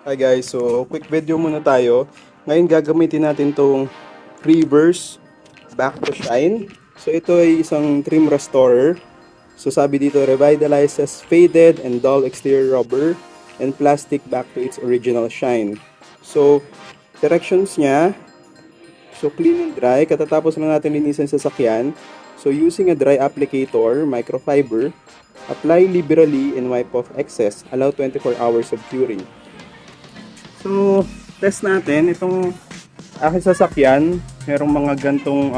Hi guys, so quick video muna tayo. Ngayon gagamitin natin tong reverse back to shine. So ito ay isang trim restorer. So sabi dito, revitalizes faded and dull exterior rubber and plastic back to its original shine. So directions niya, so clean and dry, katatapos lang natin linisin sa sasakyan. So using a dry applicator, microfiber, apply liberally and wipe off excess. Allow 24 hours of curing. So, test natin itong aking sasakyan. Merong mga gantong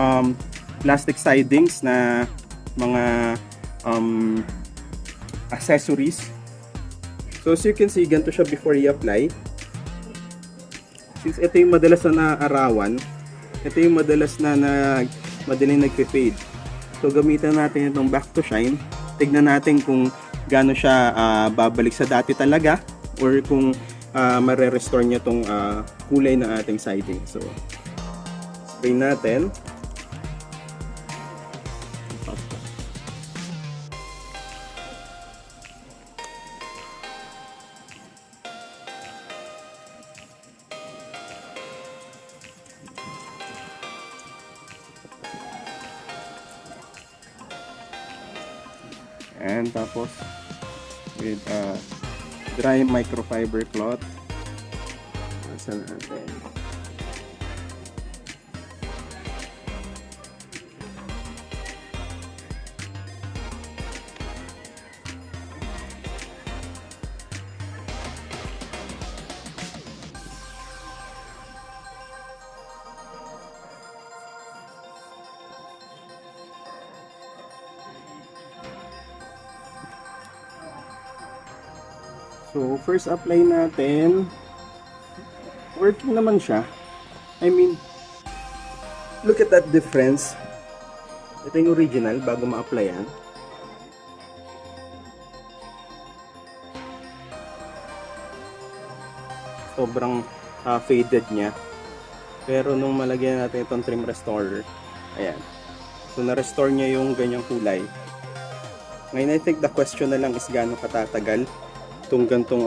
plastic sidings na mga accessories. So, as you can see, ganito siya before i-apply. Since ito yung madalas na naarawan, ito yung madalas na madaling nagpe-fade. So, gamitan natin itong back to shine. Tignan natin kung gaano siya babalik sa dati talaga or kung mare-restore niya tong kulay ng ating siding. So, spray natin. And tapos with dry microfiber cloth. Asan natin? So, first apply natin. Working naman siya. I mean, look at that difference. Ito yung original bago ma-applyan. Sobrang faded niya. Pero nung malagyan natin itong trim restorer, ayan. So, na-restore niya yung ganyang kulay. Ngayon, I think the question na lang is gaano katatagal itong gantong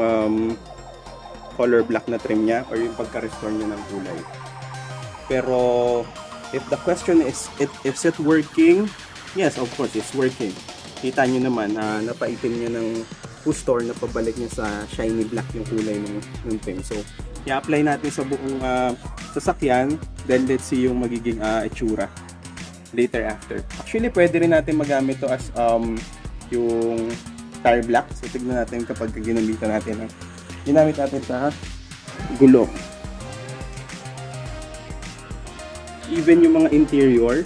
color black na trim niya or yung pagka-restore niya ng kulay. Pero if the question is is it working? Yes, of course it's working. Kita niyo naman napaitim niya ng gusto or napabalik niya sa shiny black yung kulay ng trim. So i-apply natin sa buong sasakyan, then let's see yung magiging itsura later after. Actually pwede rin natin magamit to as yung tire black. So tignan natin kapag ginamit natin sa gulo. Even yung mga interior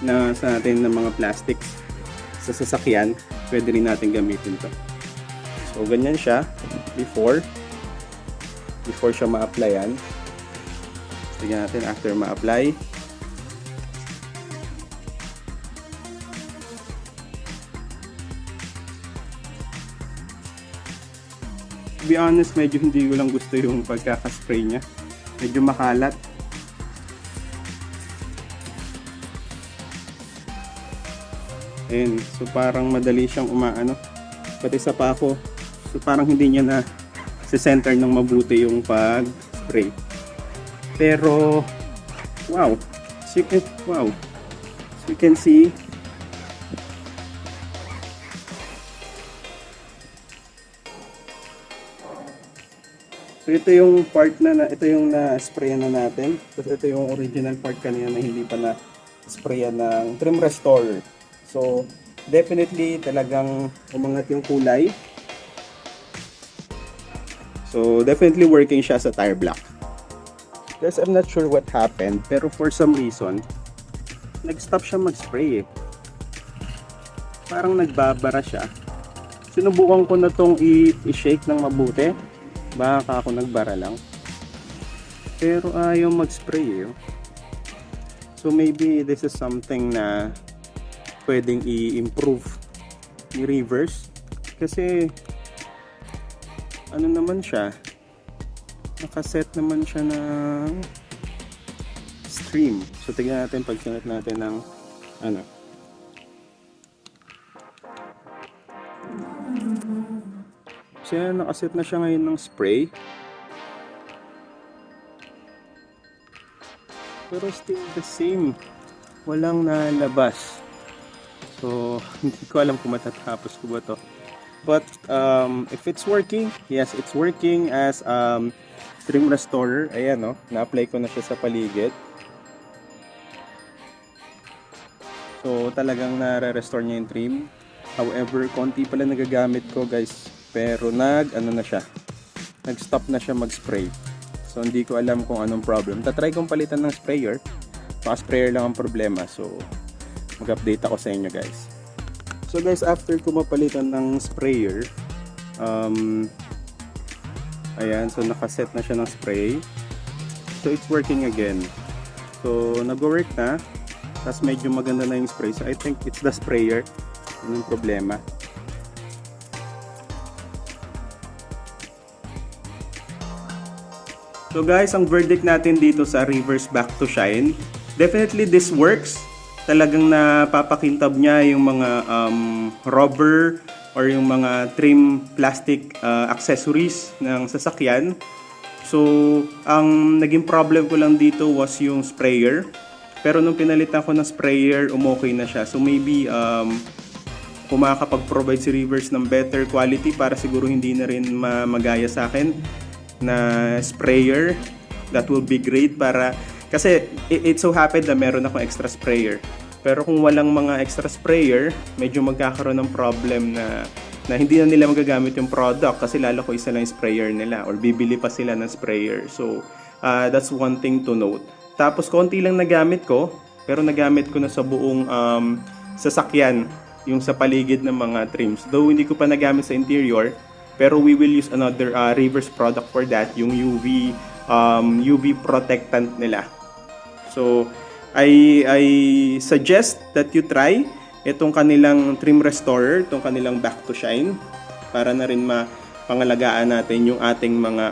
na sa natin ng mga plastics sa sasakyan, pwede rin natin gamitin to. So ganyan siya before siya ma-applyan. Tignan natin after ma-apply. To be honest, medyo hindi ko lang gusto yung pagkakaspray niya. Medyo makalat. Ayan, so parang madali siyang umaano. Pati sa pako. So parang hindi niya na sa center ng mabuti yung pag-spray. Pero wow. So you can see so ito yung part ito yung na-sprayan na natin. Tapos ito yung original part kanina na hindi pa na-sprayan ng trim restorer. So definitely talagang umangat yung kulay. So definitely working siya sa tire black. Guys, I'm not sure what happened, pero for some reason nag-stop siya mag-spray eh. Parang nagbabara siya. Sinubukan ko na tong i-shake ng mabuti. Baka ako nagbara lang. Pero ayaw mag-spray eh. So maybe this is something na pwedeng i-improve, i-reverse. Kasi ano naman siya, nakaset naman siya ng stream. So tignan natin pag sinat natin ng ano. So yan, nakaset na siya ngayon ng spray. Pero still the same. Walang nalabas. So, hindi ko alam kung matatapos ko ba to. But if it's working, yes, it's working as trim restorer. Ayan, no? Na-apply ko na siya sa paligid. So, talagang nare-restore niya yung trim. However, konti pala nagagamit ko, guys. Pero ano na siya. Nag-stop na siya mag-spray. So, hindi ko alam kung anong problem. Tatry kong palitan ng sprayer. Baka sprayer lang ang problema. So, mag-update ako sa inyo, guys. So, guys, after ko mapalitan ng sprayer, ayan, so nakaset na siya ng spray. So, it's working again. So, nag-work na. Tapos medyo maganda na yung spray. So, I think it's the sprayer. Yun yung problema. So guys, ang verdict natin dito sa reverse back to shine, definitely this works. Talagang napapakintab niya yung mga rubber or yung mga trim plastic accessories ng sasakyan. So, ang naging problem ko lang dito was yung sprayer. Pero nung pinalitan ko ng sprayer, umokay na siya. So maybe kung makakapag-provide si Reverse ng better quality para siguro hindi na rin magaya sa akin na sprayer, that will be great para kasi it so happened na meron akong extra sprayer. Pero kung walang mga extra sprayer, medyo magkakaroon ng problem na hindi na nila magagamit yung product kasi lalo ko isa lang yung sprayer nila or bibili pa sila ng sprayer. So that's one thing to note. Tapos konti lang nagamit ko, pero nagamit ko na sa buong sasakyan, yung sa paligid ng mga trims. Though hindi ko pa nagamit sa interior, pero we will use another reverse product for that, yung UV protectant nila. So, I suggest that you try itong kanilang trim restorer, itong kanilang back to shine, para na rin mapangalagaan natin yung ating mga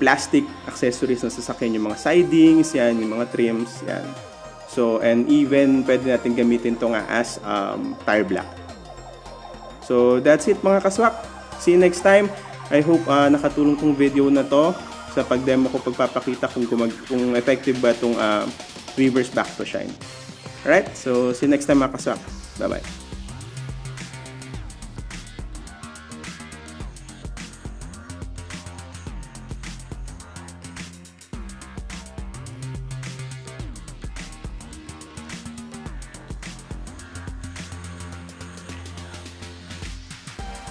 plastic accessories na sasakyan, yung mga sidings, yan, yung mga trims, yan. So, and even pwede natin gamitin ito nga as tire block. So, that's it mga kaswak. See you next time. I hope nakatulong tong video na to sa pag-demo ko, pagpapakita kung effective ba itong reverse back to shine. Alright, so see you next time mga kaswak. Bye-bye.